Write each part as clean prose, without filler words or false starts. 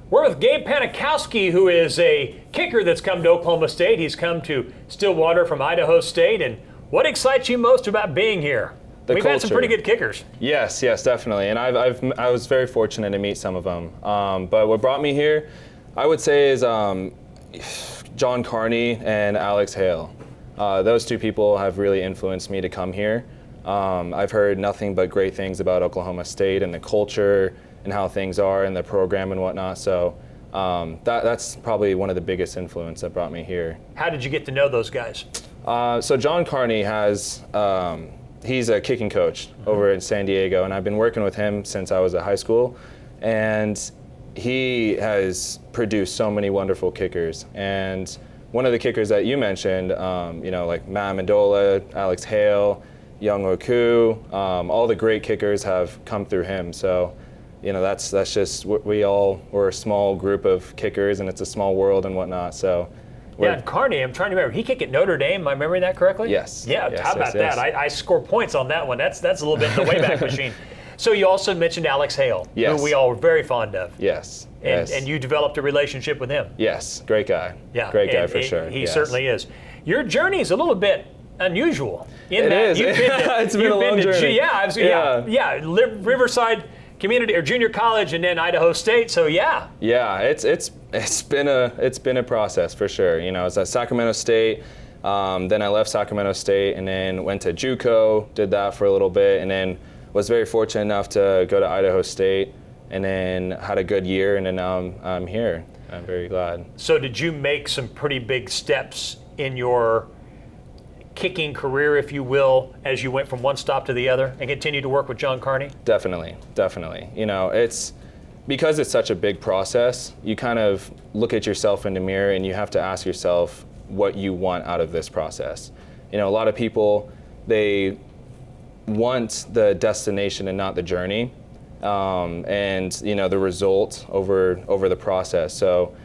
We're with Gabe Panikowski, who is a kicker that's come to Oklahoma State. He's come to Stillwater from Idaho State. And what excites you most about being here? We've had some pretty good kickers. Yes, definitely. And I was very fortunate to meet some of them. But what brought me here, I would say, is John Carney and Alex Hale. Those two people have really influenced me to come here. I've heard nothing but great things about Oklahoma State and the culture and how things are in the program and whatnot. So that's probably one of the biggest influence that brought me here. How did you get to know those guys? So John Carney he's a kicking coach over in San Diego, and I've been working with him since I was at high school. And he has produced so many wonderful kickers. And one of the kickers that you mentioned, like Matt Amendola, Alex Hale, Young Oku, all the great kickers have come through him. So, that's just, we're a small group of kickers, and it's a small world and whatnot. So. Yeah, and Carney, I'm trying to remember. He kicked at Notre Dame. Am I remembering that correctly? Yes. Yeah, yes, how about that? I score points on that one. That's a little bit in the Wayback Machine. So you also mentioned Alex Hale, who we all were very fond of. Yes. And you developed a relationship with him. Yes, great guy. Yeah, great guy for sure. He certainly is. Your journey is a little bit unusual. It is. It's been a long journey. Riverside Community or junior college, and then Idaho State. So yeah. Yeah, it's been a process for sure. I was at Sacramento State, then I left Sacramento State, and then went to JUCO, did that for a little bit, and then was very fortunate enough to go to Idaho State, and then had a good year, and then now I'm here. I'm very glad. So did you make some pretty big steps in your kicking career, if you will, as you went from one stop to the other and continued to work with John Carney? Definitely. It's because it's such a big process, you kind of look at yourself in the mirror and you have to ask yourself what you want out of this process. A lot of people, they want the destination and not the journey, and the result over the process. So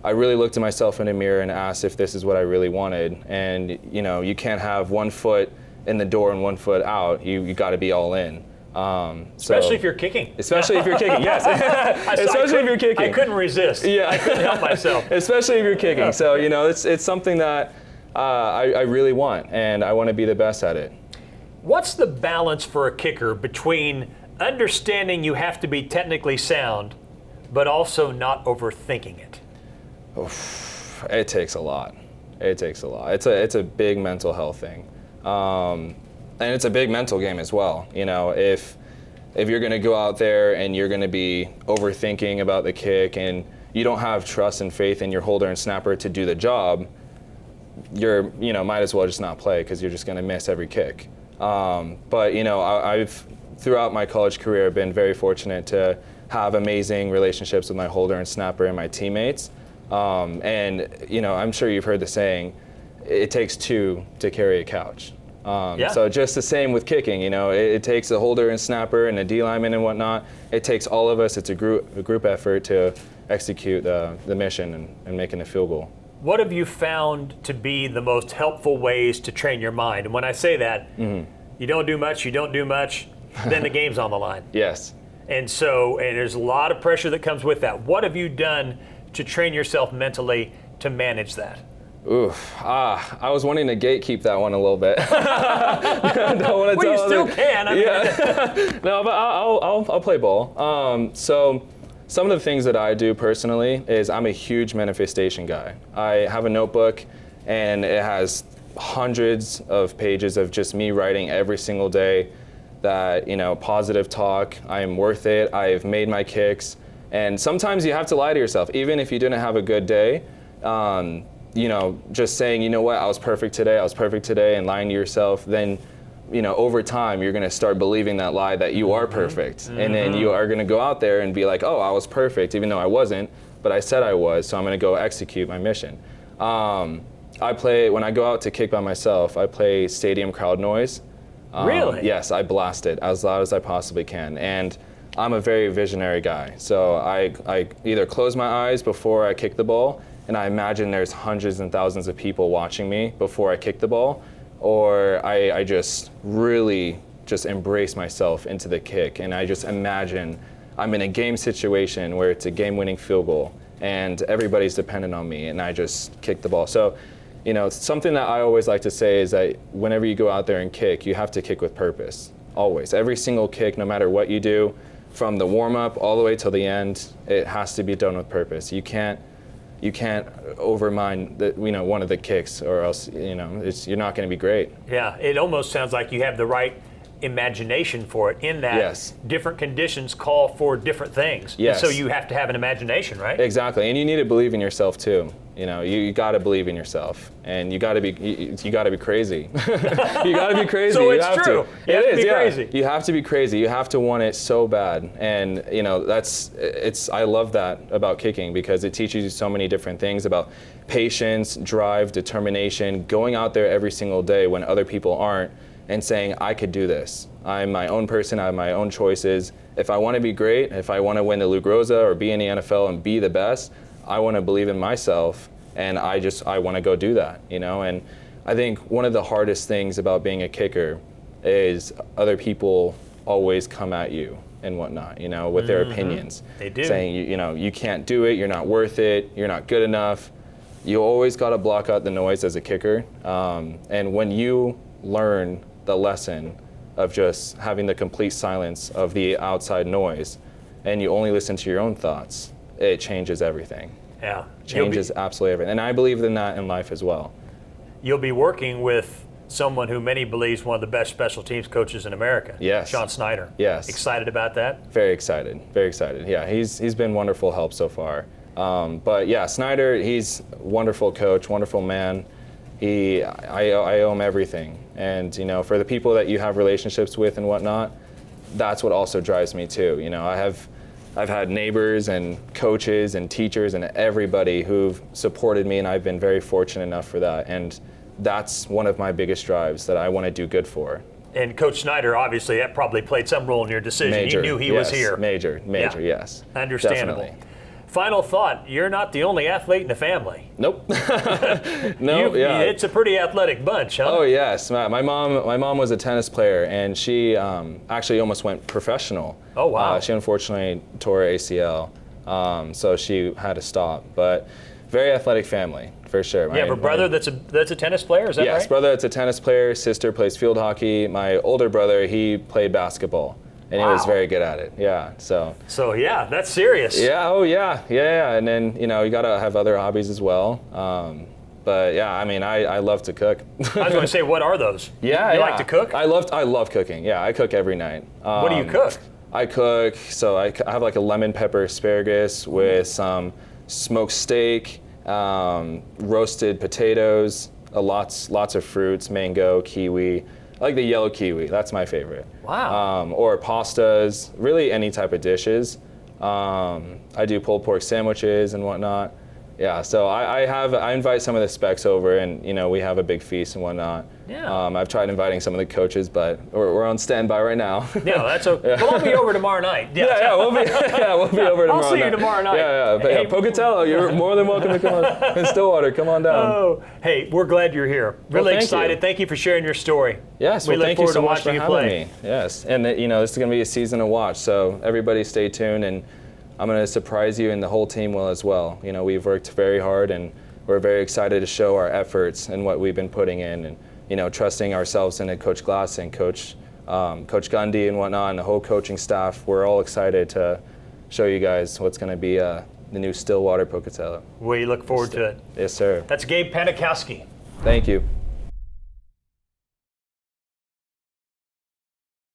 I really looked at myself in the mirror and asked if this is what I really wanted. And you can't have one foot in the door and one foot out. You got to be all in. Especially if you're kicking. Especially if you're kicking, yes. Especially if you're kicking. I couldn't resist. Yeah. I couldn't help myself. Especially if you're kicking. So it's something that I really want, and I want to be the best at it. What's the balance for a kicker between understanding you have to be technically sound, but also not overthinking it? It takes a lot. It's a big mental health thing, and it's a big mental game as well. If you're going to go out there and you're going to be overthinking about the kick, and you don't have trust and faith in your holder and snapper to do the job, might as well just not play, because you're just going to miss every kick. But I've throughout my college career been very fortunate to have amazing relationships with my holder and snapper and my teammates. And I'm sure you've heard the saying, it takes two to carry a couch. So just the same with kicking, it takes a holder and snapper and a D lineman and whatnot. It takes all of us. It's a group effort to execute the mission and making a field goal. What have you found to be the most helpful ways to train your mind? And when I say that, you don't do much, then the game's on the line. Yes. And there's a lot of pressure that comes with that. What have you done to train yourself mentally to manage that? I was wanting to gatekeep that one a little bit. Don't want to well, you still can. No, but I'll play ball. So some of the things that I do personally is I'm a huge manifestation guy. I have a notebook, and it has hundreds of pages of just me writing every single day that, positive talk, I am worth it, I've made my kicks. And sometimes you have to lie to yourself, even if you didn't have a good day. Just saying, I was perfect today, and lying to yourself, then, over time, you're going to start believing that lie that you are perfect. And then you are going to go out there and be like, oh, I was perfect, even though I wasn't, but I said I was, so I'm going to go execute my mission. When I go out to kick by myself, I play stadium crowd noise. Really? Yes, I blast it as loud as I possibly can. And I'm a very visionary guy, so I either close my eyes before I kick the ball, and I imagine there's hundreds and thousands of people watching me before I kick the ball, or I just really just embrace myself into the kick, and I just imagine I'm in a game situation where it's a game-winning field goal and everybody's dependent on me and I just kick the ball. So, something that I always like to say is that whenever you go out there and kick, you have to kick with purpose, always. Every single kick, no matter what you do, from the warm-up all the way till the end, it has to be done with purpose. You can't overmind one of the kicks, or else you're not going to be great. Yeah, it almost sounds like you have the right imagination for it, in that yes. different conditions call for different things. Yes. And so you have to have an imagination, right? Exactly, and you need to believe in yourself too. You got to believe in yourself, and you got to be crazy. You got to be crazy. So it's true. You have to be crazy. You have to be crazy. You have to want it so bad, and I love that about kicking, because it teaches you so many different things about patience, drive, determination, going out there every single day when other people aren't, and saying, I could do this. I'm my own person. I have my own choices. If I want to be great, if I want to win the Lou Groza or be in the NFL and be the best, I want to believe in myself, and I want to go do that, And I think one of the hardest things about being a kicker is other people always come at you and whatnot, with their opinions. They do. Saying, you can't do it, you're not worth it, you're not good enough. You always got to block out the noise as a kicker. And when you learn the lesson of just having the complete silence of the outside noise, and you only listen to your own thoughts, it changes everything. Yeah. Changes absolutely everything. And I believe in that in life as well. You'll be working with someone who many believe is one of the best special teams coaches in America. Yes. Sean Snyder. Yes. Excited about that? Very excited. Very excited. Yeah, he's been wonderful help so far. But yeah, Snyder, he's a wonderful coach, wonderful man. I owe him everything. And for the people that you have relationships with and whatnot, that's what also drives me too. I've had neighbors and coaches and teachers and everybody who've supported me, and I've been very fortunate enough for that. And that's one of my biggest drives that I want to do good for. And Coach Snyder, obviously, that probably played some role in your decision. Major, you knew he was here. Major, yeah. Yes. Understandable. Definitely. Final thought, you're not the only athlete in the family. Nope. No, yeah. It's a pretty athletic bunch, huh? Oh, yes. My mom was a tennis player, and she actually almost went professional. Oh, wow. She unfortunately tore her ACL, so she had to stop. But very athletic family, for sure. You have a brother that's a tennis player, is that right? Yes, brother that's a tennis player. Sister plays field hockey. My older brother, he played basketball. And he was very good at it, yeah. So yeah, that's serious. Yeah, oh yeah. And then, you gotta have other hobbies as well. But yeah, I love to cook. I was gonna say, what are those? Yeah, you like to cook? I love cooking, yeah. I cook every night. What do you cook? I cook, so I have like a lemon pepper asparagus with some smoked steak, roasted potatoes, lots of fruits, mango, kiwi. I like the yellow kiwi. That's my favorite. Wow. Or pastas, really any type of dishes. I do pulled pork sandwiches and whatnot. Yeah, so I invite some of the specs over, and we have a big feast and whatnot. Yeah. I've tried inviting some of the coaches, but we're on standby right now. Yeah, that's okay. Well, I'll be over tomorrow night. Yeah, we'll be over tomorrow night. I'll see you tomorrow night. Yeah. But hey, Pocatello, you're more than welcome to come on. In Stillwater, come on down. Oh, hey, we're glad you're here. Really excited. Thank you for sharing your story. Yes, we look thank forward you so to much for watching you having play. me. Yes, and this is going to be a season to watch, so everybody stay tuned, and I'm going to surprise you, and the whole team will as well. We've worked very hard, and we're very excited to show our efforts and what we've been putting in, and trusting ourselves in Coach Glass and Coach Gundy and whatnot, and the whole coaching staff. We're all excited to show you guys what's going to be the new Stillwater Pocatello. We look forward to it. Yes, sir. That's Gabe Panikowski. Thank you.